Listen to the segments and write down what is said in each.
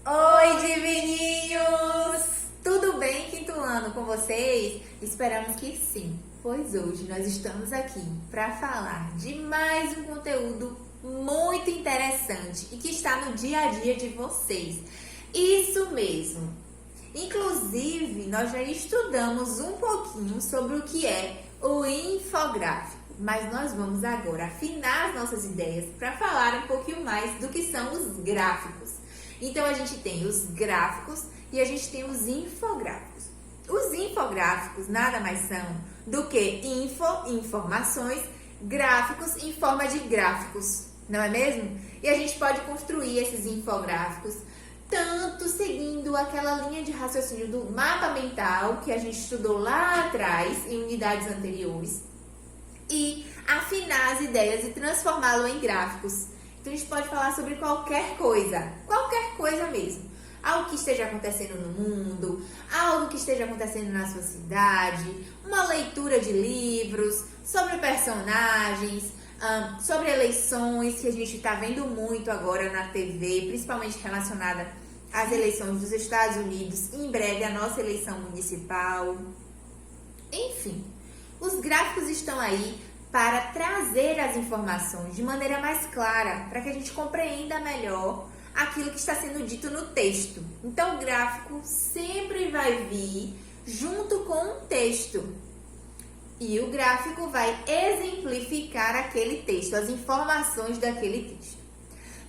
Oi, divininhos! Tudo bem, quinto ano, com vocês? Esperamos que sim, pois hoje nós estamos aqui para falar de mais um conteúdo muito interessante e que está no dia a dia de vocês. Isso mesmo! Inclusive, nós já estudamos um pouquinho sobre o que é o infográfico, mas nós vamos agora afinar as nossas ideias para falar um pouquinho mais do que são os gráficos. Então, a gente tem os gráficos e a gente tem os infográficos. Os infográficos nada mais são do que informações, gráficos em forma de gráficos, não é mesmo? E a gente pode construir esses infográficos tanto seguindo aquela linha de raciocínio do mapa mental que a gente estudou lá atrás, em unidades anteriores, e afinar as ideias e transformá-lo em gráficos. Então, a gente pode falar sobre qualquer coisa mesmo. Algo que esteja acontecendo no mundo, algo que esteja acontecendo na sua cidade, uma leitura de livros, sobre personagens, sobre eleições, que a gente está vendo muito agora na TV, principalmente relacionada às eleições dos Estados Unidos, em breve a nossa eleição municipal. Enfim, os gráficos estão aí para trazer as informações de maneira mais clara, para que a gente compreenda melhor aquilo que está sendo dito no texto. Então, o gráfico sempre vai vir junto com um texto. E o gráfico vai exemplificar aquele texto, as informações daquele texto.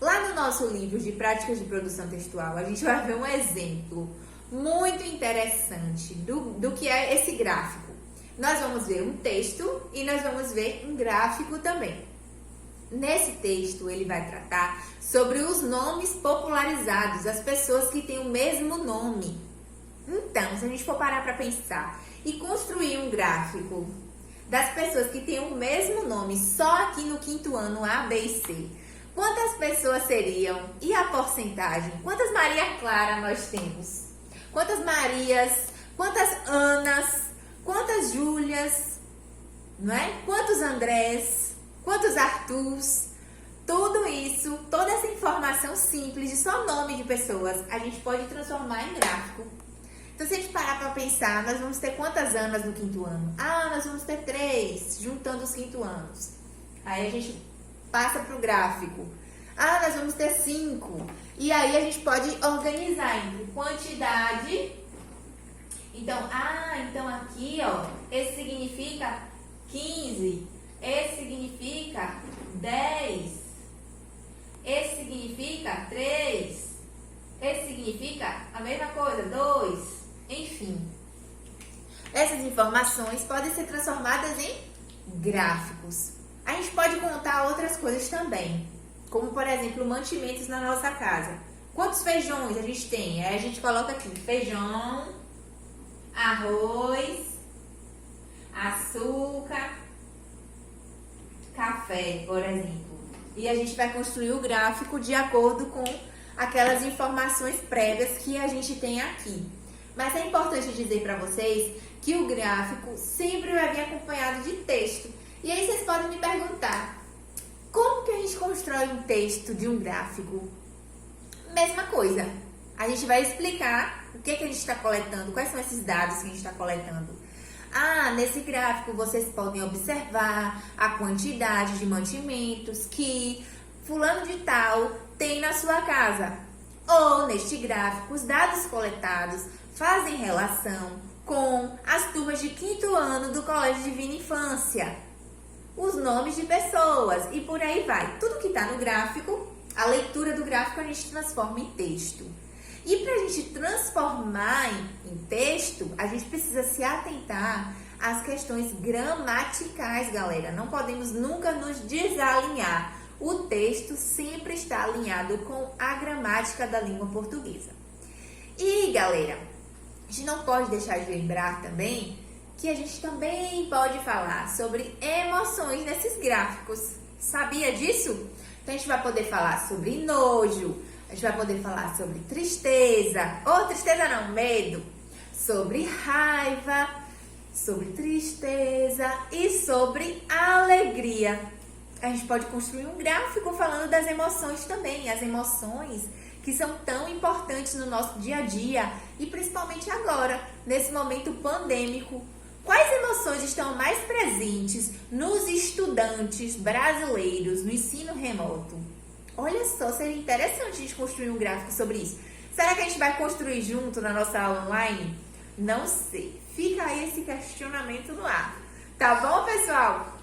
Lá no nosso livro de práticas de produção textual, a gente vai ver um exemplo muito interessante do que é esse gráfico. Nós vamos ver um texto e nós vamos ver um gráfico também. Nesse texto, ele vai tratar sobre os nomes popularizados, as pessoas que têm o mesmo nome. Então, se a gente for parar para pensar e construir um gráfico das pessoas que têm o mesmo nome só aqui no quinto ano A, B e C, quantas pessoas seriam? E a porcentagem? Quantas Maria Clara nós temos? Quantas Marias? Quantas Anas? Quantas Júlias, não é? Quantos Andrés, quantos Arturs, tudo isso, toda essa informação simples de só nome de pessoas, a gente pode transformar em gráfico. Então, se a gente parar para pensar, nós vamos ter quantas Anas no quinto ano? Ah, nós vamos ter 3, juntando os quinto anos. Aí a gente passa para o gráfico. Ah, nós vamos ter 5. E aí a gente pode organizar entre quantidade. Então aqui, ó, esse significa 15, esse significa 10, esse significa 3, esse significa a mesma coisa, 2, enfim. Essas informações podem ser transformadas em gráficos. A gente pode contar outras coisas também, como, por exemplo, mantimentos na nossa casa. Quantos feijões a gente tem? Aí a gente coloca aqui, feijão, arroz, açúcar, café, por exemplo. E a gente vai construir o gráfico de acordo com aquelas informações prévias que a gente tem aqui. Mas é importante dizer para vocês que o gráfico sempre vai vir acompanhado de texto. E aí vocês podem me perguntar, como que a gente constrói um texto de um gráfico? Mesma coisa. A gente vai explicar o que a gente está coletando, quais são esses dados que a gente está coletando. Ah, nesse gráfico vocês podem observar a quantidade de mantimentos que fulano de tal tem na sua casa. Ou, neste gráfico, os dados coletados fazem relação com as turmas de quinto ano do Colégio Divina Infância, os nomes de pessoas e por aí vai. Tudo que está no gráfico, a leitura do gráfico a gente transforma em texto. E para a gente transformar em texto, a gente precisa se atentar às questões gramaticais, galera. Não podemos nunca nos desalinhar. O texto sempre está alinhado com a gramática da língua portuguesa. E, galera, a gente não pode deixar de lembrar também que a gente também pode falar sobre emoções nesses gráficos. Sabia disso? Então, a gente vai poder falar sobre nojo, a gente vai poder falar sobre tristeza, ou tristeza não, medo, sobre raiva, sobre tristeza e sobre alegria. A gente pode construir um gráfico falando das emoções também, as emoções que são tão importantes no nosso dia a dia e principalmente agora, nesse momento pandêmico. Quais emoções estão mais presentes nos estudantes brasileiros no ensino remoto? Olha só, seria interessante a gente construir um gráfico sobre isso. Será que a gente vai construir junto na nossa aula online? Não sei. Fica aí esse questionamento no ar. Tá bom, pessoal?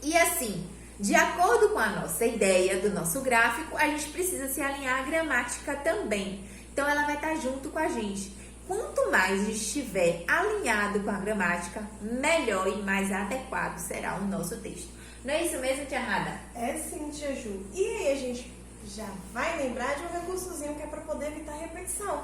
E assim, de acordo com a nossa ideia do nosso gráfico, a gente precisa se alinhar à gramática também. Então, ela vai estar junto com a gente. Quanto mais a gente estiver alinhado com a gramática, melhor e mais adequado será o nosso texto. Não é isso mesmo, tia Amada? É sim, tia Ju. E aí a gente já vai lembrar de um recursozinho que é para poder evitar repetição.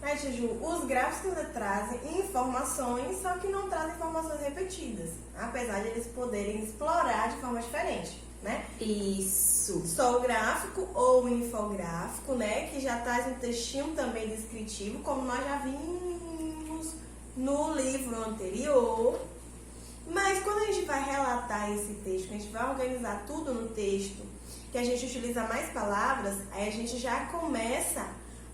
Né, tia Ju? Os gráficos trazem informações, só que não trazem informações repetidas. Apesar de eles poderem explorar de forma diferente, né? Isso. Só o gráfico ou o infográfico, né? Que já traz um textinho também descritivo, como nós já vimos no livro anterior. Mas quando a gente vai relatar esse texto, que a gente vai organizar tudo no texto, que a gente utiliza mais palavras, aí a gente já começa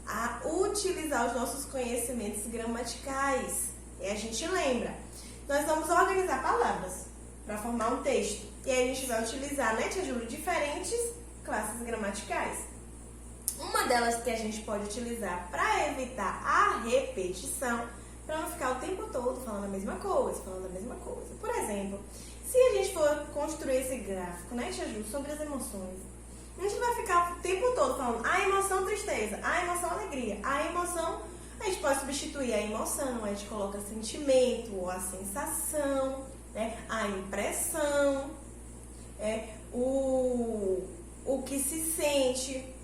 a utilizar os nossos conhecimentos gramaticais. E a gente lembra. Nós vamos organizar palavras para formar um texto. E aí a gente vai utilizar, né, tia Júlia, diferentes classes gramaticais. Uma delas que a gente pode utilizar para evitar a repetição, para não ficar o tempo todo falando a mesma coisa, Por exemplo, se a gente for construir esse gráfico, né, tia Ju, sobre as emoções, a gente vai ficar o tempo todo falando a emoção tristeza, a emoção alegria, a emoção... A gente pode substituir a emoção, a gente coloca sentimento ou a sensação, né, a impressão, o que se sente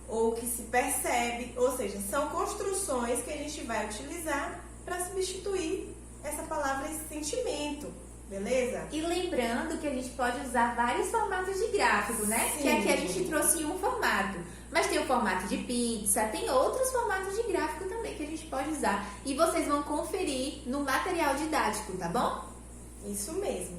ou o que se percebe. Ou seja, são construções que a gente vai utilizar para substituir essa palavra, esse sentimento, beleza? E lembrando que a gente pode usar vários formatos de gráfico, né? Sim. Que aqui a gente trouxe um formato. Mas tem o formato de pizza, tem outros formatos de gráfico também que a gente pode usar. E vocês vão conferir no material didático, tá bom? Isso mesmo.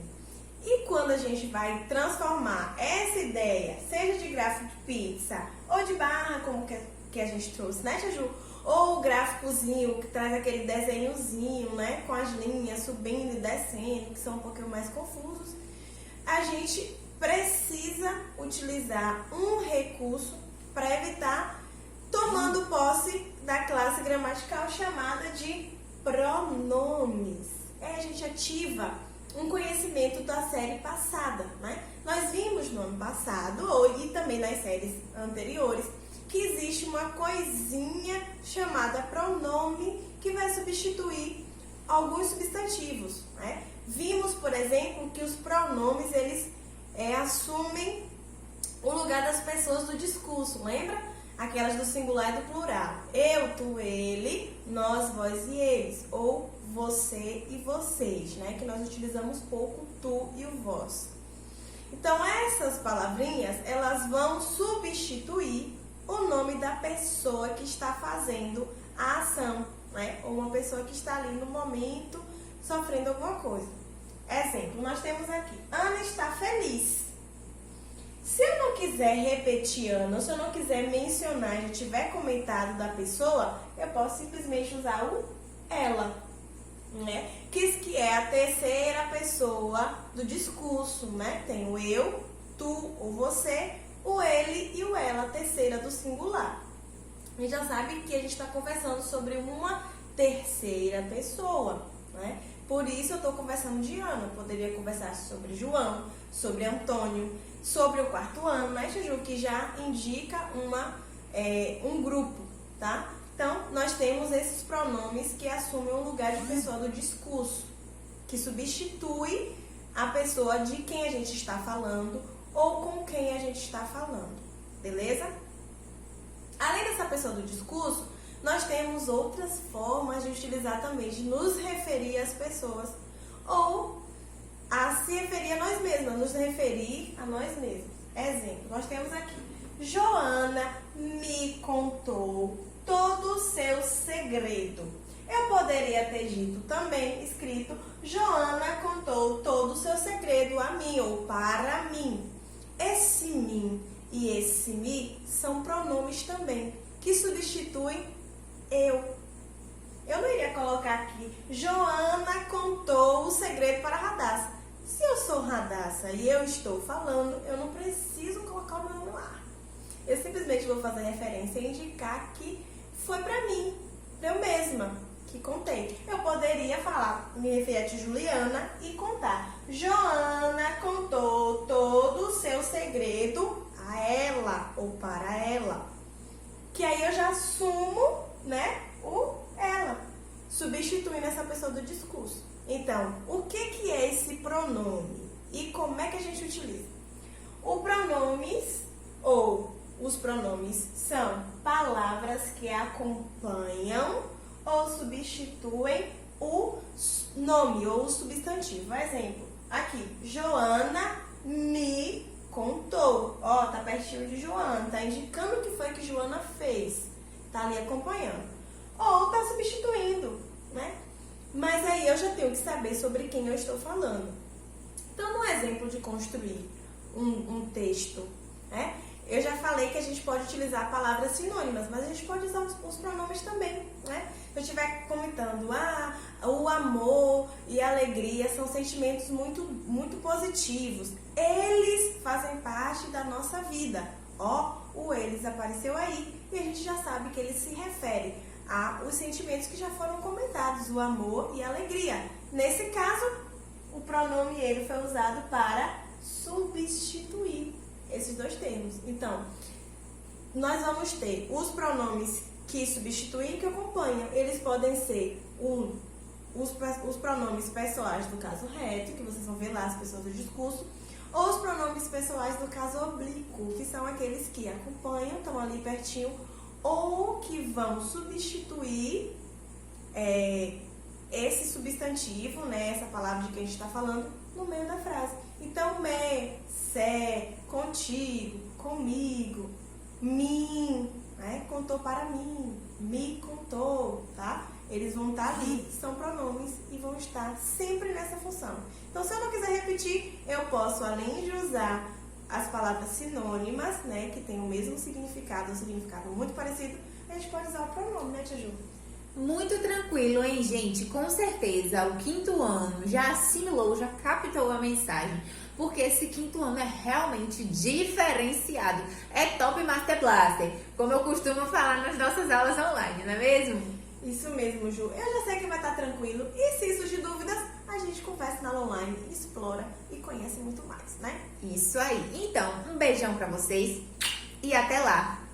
E quando a gente vai transformar essa ideia, seja de gráfico de pizza ou de barra, como que a gente trouxe, né, tia Ju? Ou o gráficozinho que traz aquele desenhozinho, né, com as linhas subindo e descendo, que são um pouquinho mais confusos, a gente precisa utilizar um recurso para evitar, tomando posse da classe gramatical chamada de pronomes. A gente ativa um conhecimento da série passada, né? Nós vimos no ano passado e também nas séries anteriores que existe uma coisinha chamada pronome que vai substituir alguns substantivos, né? Vimos, por exemplo, que os pronomes eles assumem o lugar das pessoas do discurso, lembra? Aquelas do singular e do plural. Eu, tu, ele, nós, vós e eles. Ou você e vocês, né? Que nós utilizamos pouco tu e o vós. Então, essas palavrinhas, elas vão substituir o nome da pessoa que está fazendo a ação, né? Ou uma pessoa que está ali no momento sofrendo alguma coisa. Exemplo, nós temos aqui, Ana está feliz. Se eu não quiser repetir Ana, ou se eu não quiser mencionar, já tiver comentado da pessoa, eu posso simplesmente usar o ela, né? Que é a terceira pessoa do discurso, né? Tem o eu, tu ou você, o ele e o ela, a terceira do singular. A gente já sabe que a gente está conversando sobre uma terceira pessoa, né? Por isso eu estou conversando de Ana. Eu poderia conversar sobre João, sobre Antônio, sobre o quarto ano, né, Ju? Que já indica um grupo, tá? Então, nós temos esses pronomes que assumem o lugar de pessoa do discurso, que substitui a pessoa de quem a gente está falando ou com quem a gente está falando, beleza? Além dessa pessoa do discurso, nós temos outras formas de utilizar também, de nos referir às pessoas ou a se referir a nós mesmos, a nos referir a nós mesmos. Exemplo, nós temos aqui, Joana me contou todo o seu segredo. Eu poderia ter dito também, escrito, Joana contou todo o seu segredo a mim ou para mim. Esse mim e esse me são pronomes também, que substitui eu. Eu não iria colocar aqui, Joana contou o segredo para Radassa. Se eu sou Radassa e eu estou falando, eu não preciso colocar o meu nome no ar. Eu simplesmente vou fazer referência e indicar que foi para mim, pra eu mesma, que contei. Eu poderia falar, me referir a Juliana e contar. Joana contou todo o seu segredo a ela ou para ela. Que aí eu já assumo, né, o ela, substituindo essa pessoa do discurso. Então, o que é esse pronome e como é que a gente utiliza? O pronomes ou os pronomes são palavras que acompanham ou substituem o nome ou o substantivo. Exemplo, aqui, Joana me contou. Ó, tá pertinho de Joana, tá indicando o que foi que Joana fez. Tá ali acompanhando. Ou tá substituindo, né? Mas aí eu já tenho que saber sobre quem eu estou falando. Então, no exemplo de construir um texto, né? Eu já falei que a gente pode utilizar palavras sinônimas, mas a gente pode usar os pronomes também, né? Se eu estiver comentando, o amor e a alegria são sentimentos muito, muito positivos. Eles fazem parte da nossa vida. Ó, o eles apareceu aí e a gente já sabe que ele se refere aos sentimentos que já foram comentados, o amor e a alegria. Nesse caso, o pronome ele foi usado para substituir esses dois termos. Então, nós vamos ter os pronomes que substituem e que acompanham. Eles podem ser os pronomes pessoais do caso reto, que vocês vão ver lá as pessoas do discurso, ou os pronomes pessoais do caso oblíquo, que são aqueles que acompanham, estão ali pertinho, ou que vão substituir esse substantivo, né, essa palavra de que a gente está falando, no meio da frase. Então, me, se, contigo, comigo, mim, né, contou para mim, me contou, tá? Eles vão estar ali, são pronomes e vão estar sempre nessa função. Então, se eu não quiser repetir, eu posso, além de usar as palavras sinônimas, né, que tem o mesmo significado, um significado muito parecido, a gente pode usar o pronome, né, Tia Ju? Muito tranquilo, hein, gente? Com certeza, o quinto ano já assimilou, já captou a mensagem, porque esse quinto ano é realmente diferenciado. É top Master Blaster, como eu costumo falar nas nossas aulas online, não é mesmo? Isso mesmo, Ju. Eu já sei que vai estar tranquilo. E se surgir dúvidas, a gente conversa na aula online, explora e conhece muito mais, né? Isso aí. Então, um beijão pra vocês e até lá!